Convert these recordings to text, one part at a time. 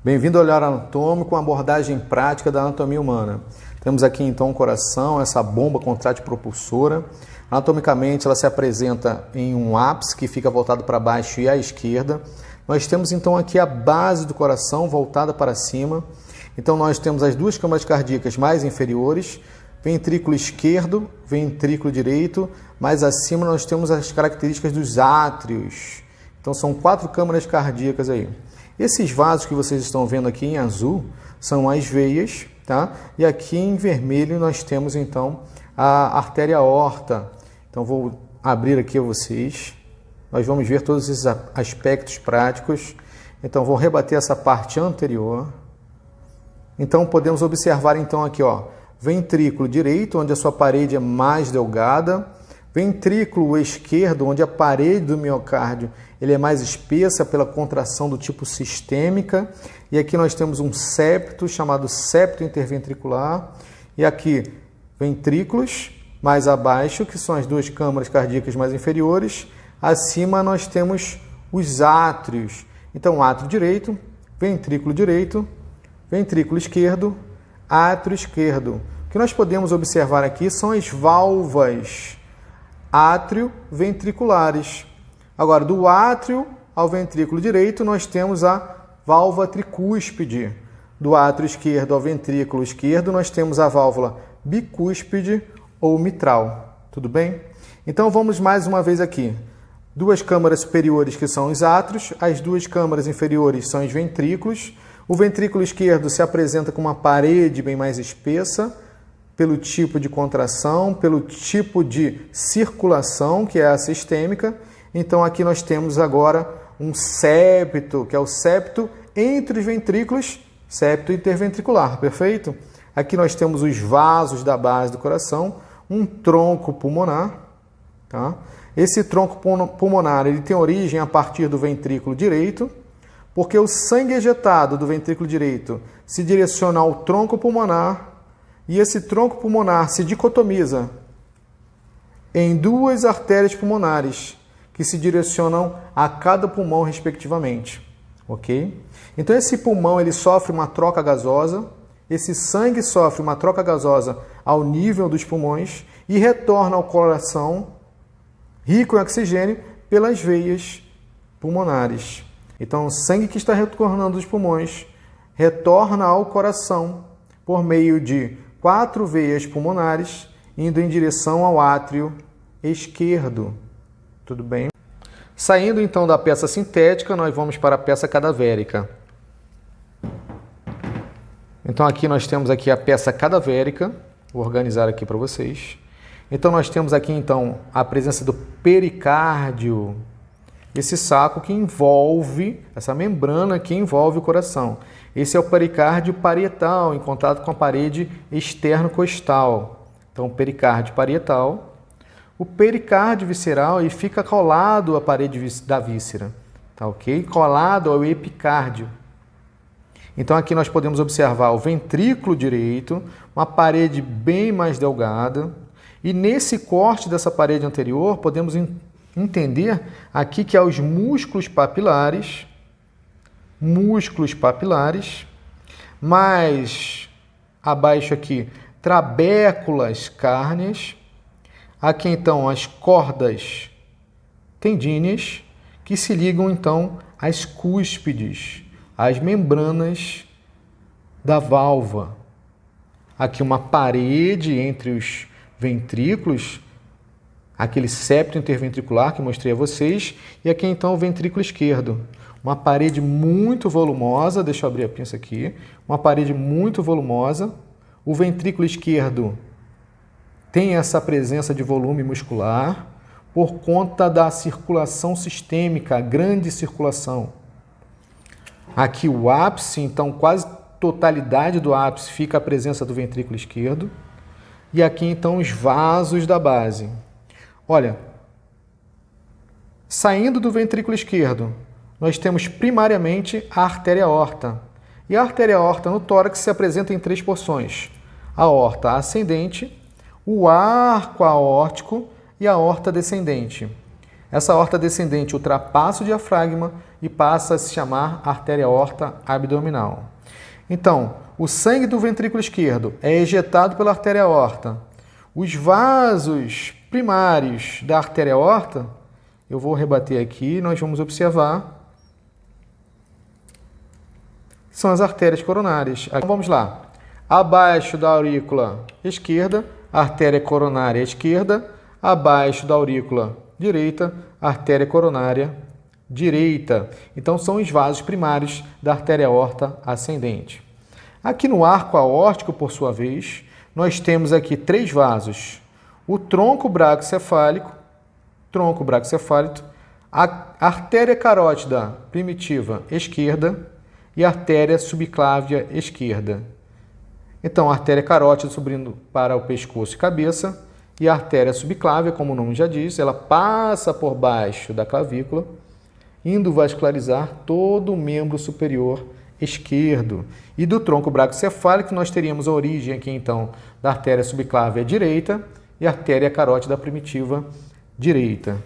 Bem-vindo ao Olhar Anatômico, uma abordagem prática da anatomia humana. Temos aqui então o coração, essa bomba contrátil propulsora. Anatomicamente ela se apresenta em um ápice que fica voltado para baixo e à esquerda. Nós temos então aqui a base do coração voltada para cima. Então nós temos as duas câmaras cardíacas mais inferiores, ventrículo esquerdo, ventrículo direito, mais acima nós temos as características dos átrios. Então são 4 câmaras cardíacas aí. Esses vasos que vocês estão vendo aqui em azul são as veias, tá? E aqui em vermelho nós temos então a artéria aorta. Então vou abrir aqui a vocês. Nós vamos ver todos esses aspectos práticos. Então vou rebater essa parte anterior. Então podemos observar então aqui, ó, ventrículo direito, onde a sua parede é mais delgada, ventrículo esquerdo, onde a parede do miocárdio ele é mais espessa pela contração do tipo sistêmica, e aqui nós temos um septo chamado septo interventricular, e aqui ventrículos mais abaixo, que são as duas câmaras cardíacas mais inferiores, acima nós temos os átrios. Então átrio direito, ventrículo esquerdo, átrio esquerdo. O que nós podemos observar aqui são as válvulas átrio-ventriculares. Agora, do átrio ao ventrículo direito, nós temos a válvula tricúspide. Do átrio esquerdo ao ventrículo esquerdo, nós temos a válvula bicúspide ou mitral. Tudo bem? Então, vamos mais uma vez aqui. Duas câmaras superiores, que são os átrios, as duas câmaras inferiores são os ventrículos. O ventrículo esquerdo se apresenta com uma parede bem mais espessa, pelo tipo de contração, pelo tipo de circulação, que é a sistêmica. Então aqui nós temos agora um septo, que é o septo entre os ventrículos, septo interventricular, perfeito? Aqui nós temos os vasos da base do coração, um tronco pulmonar, tá? Esse tronco pulmonar ele tem origem a partir do ventrículo direito, porque o sangue ejetado do ventrículo direito se direciona ao tronco pulmonar e esse tronco pulmonar se dicotomiza em duas artérias pulmonares que se direcionam a cada pulmão respectivamente, ok? Então esse pulmão ele sofre uma troca gasosa, esse sangue sofre uma troca gasosa ao nível dos pulmões e retorna ao coração rico em oxigênio pelas veias pulmonares. Então o sangue que está retornando dos pulmões retorna ao coração por meio de 4 veias pulmonares indo em direção ao átrio esquerdo. Tudo bem? Saindo então da peça sintética, nós vamos para a peça cadavérica. Então aqui nós temos aqui a peça cadavérica, vou organizar aqui para vocês. Então nós temos aqui então a presença do pericárdio, esse saco que envolve, essa membrana que envolve o coração. Esse é o pericárdio parietal, em contato com a parede externo-costal. Então pericárdio parietal. O pericárdio visceral ele fica colado à parede da víscera, tá ok? Colado ao epicárdio. Então aqui nós podemos observar o ventrículo direito, uma parede bem mais delgada, e nesse corte dessa parede anterior podemos entender aqui que há os músculos papilares, mais abaixo aqui trabéculas cárneas. Aqui então as cordas tendíneas que se ligam então às cúspides, às membranas da válvula. Aqui uma parede entre os ventrículos, aquele septo interventricular que mostrei a vocês, e aqui então o ventrículo esquerdo. Uma parede muito volumosa, deixa eu abrir a pinça aqui, uma parede muito volumosa. O ventrículo esquerdo tem essa presença de volume muscular por conta da circulação sistêmica, a grande circulação. Aqui o ápice, então quase totalidade do ápice fica a presença do ventrículo esquerdo. E aqui então os vasos da base. Olha, saindo do ventrículo esquerdo, nós temos primariamente a artéria aorta. E a artéria aorta no tórax se apresenta em 3 porções. A aorta ascendente, o arco aórtico e a aorta descendente. Essa aorta descendente ultrapassa o diafragma e passa a se chamar artéria aorta abdominal. Então, o sangue do ventrículo esquerdo é ejetado pela artéria aorta. Os vasos primários da artéria aorta, eu vou rebater aqui e nós vamos observar, são as artérias coronárias. Então, vamos lá. Abaixo da aurícula esquerda, artéria coronária esquerda. Abaixo da aurícula direita, artéria coronária direita. Então, são os vasos primários da artéria aorta ascendente. Aqui no arco aórtico, por sua vez, nós temos aqui 3 vasos. O tronco braquiocefálico, a artéria carótida primitiva esquerda e a artéria subclávia esquerda. Então, a artéria carótida subindo para o pescoço e cabeça e a artéria subclávia, como o nome já diz, ela passa por baixo da clavícula, indo vascularizar todo o membro superior esquerdo. E do tronco braquiocefálico nós teríamos a origem aqui então da artéria subclávia direita e a artéria carótida primitiva direita.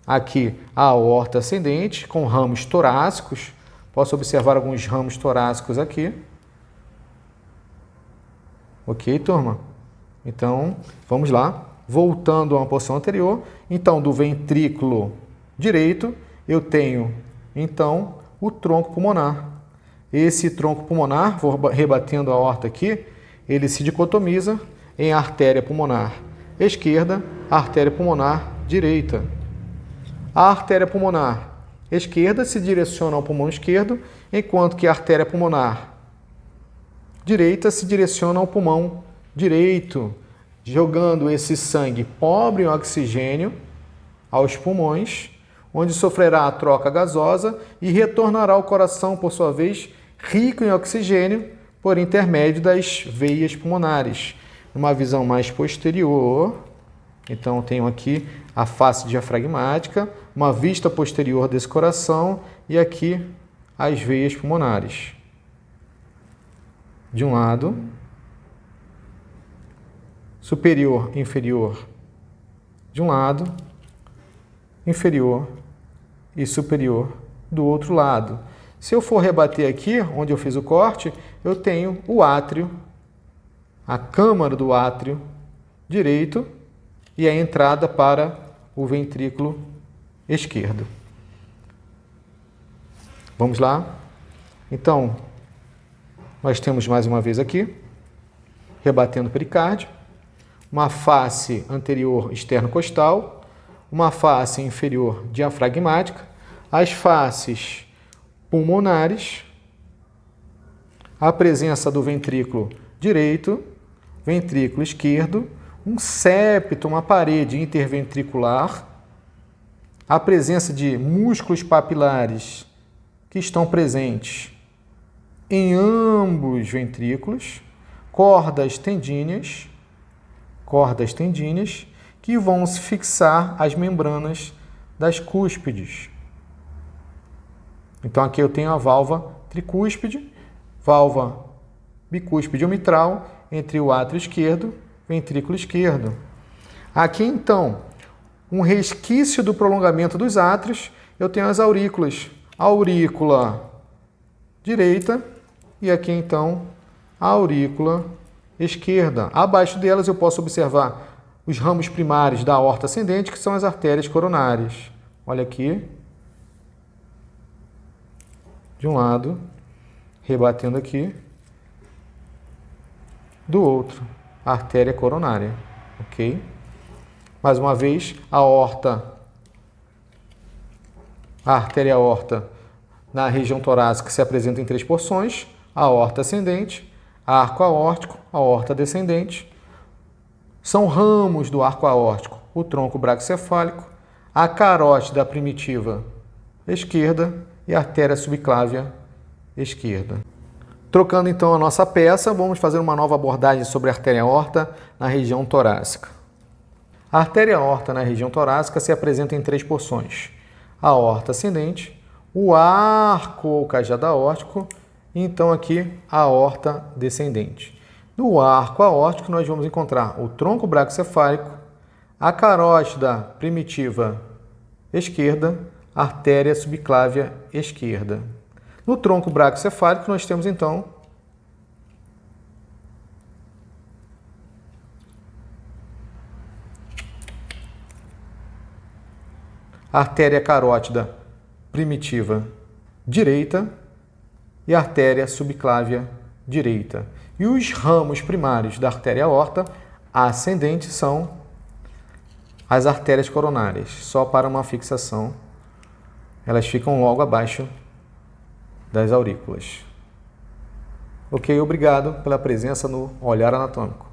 Aqui a aorta ascendente com ramos torácicos. Posso observar alguns ramos torácicos aqui. Ok, turma? Então, vamos lá. Voltando a uma posição anterior. Então, do ventrículo direito, eu tenho, então, o tronco pulmonar. Esse tronco pulmonar, vou rebatendo a aorta aqui, ele se dicotomiza em artéria pulmonar esquerda, artéria pulmonar direita. A artéria pulmonar esquerda se direciona ao pulmão esquerdo, enquanto que a artéria pulmonar direita se direciona ao pulmão direito, jogando esse sangue pobre em oxigênio aos pulmões, onde sofrerá a troca gasosa e retornará ao coração, por sua vez, rico em oxigênio, por intermédio das veias pulmonares. Uma visão mais posterior, então tenho aqui a face diafragmática, uma vista posterior desse coração e aqui as veias pulmonares. De um lado, superior, inferior, de um lado, inferior e superior do outro lado. Se eu for rebater aqui, onde eu fiz o corte, eu tenho o átrio, a câmara do átrio direito e a entrada para o ventrículo esquerdo. Vamos lá? Então, nós temos mais uma vez aqui, rebatendo o pericárdio, uma face anterior externo-costal, uma face inferior diafragmática, as faces pulmonares, a presença do ventrículo direito, ventrículo esquerdo, um septo, uma parede interventricular, a presença de músculos papilares que estão presentes em ambos ventrículos, cordas tendíneas que vão se fixar às membranas das cúspides. Então aqui eu tenho a válvula tricúspide, válvula bicúspide ou mitral entre o átrio esquerdo e ventrículo esquerdo. Aqui então, um resquício do prolongamento dos átrios, eu tenho as aurículas. Aurícula direita e aqui então a aurícula esquerda. Abaixo delas eu posso observar os ramos primários da aorta ascendente, que são as artérias coronárias. Olha aqui. De um lado, rebatendo aqui. Do outro, a artéria coronária. Ok? Mais uma vez, a artéria aorta na região torácica se apresenta em 3 porções: a aorta ascendente, arco aórtico, aorta descendente. São ramos do arco aórtico: o tronco braquiocefálico, a carótida primitiva esquerda e a artéria subclávia esquerda. Trocando então a nossa peça, vamos fazer uma nova abordagem sobre a artéria aorta na região torácica. A artéria aorta na região torácica se apresenta em 3 porções: a aorta ascendente, o arco ou cajado aórtico e então aqui a aorta descendente. No arco aórtico nós vamos encontrar o tronco braquiocefálico, a carótida primitiva esquerda, artéria subclávia esquerda. No tronco braquiocefálico, nós temos, então, artéria carótida primitiva direita e artéria subclávia direita. E os ramos primários da artéria aorta ascendente são as artérias coronárias. Só para uma fixação, elas ficam logo abaixo das aurículas. Ok, obrigado pela presença no Olhar Anatômico.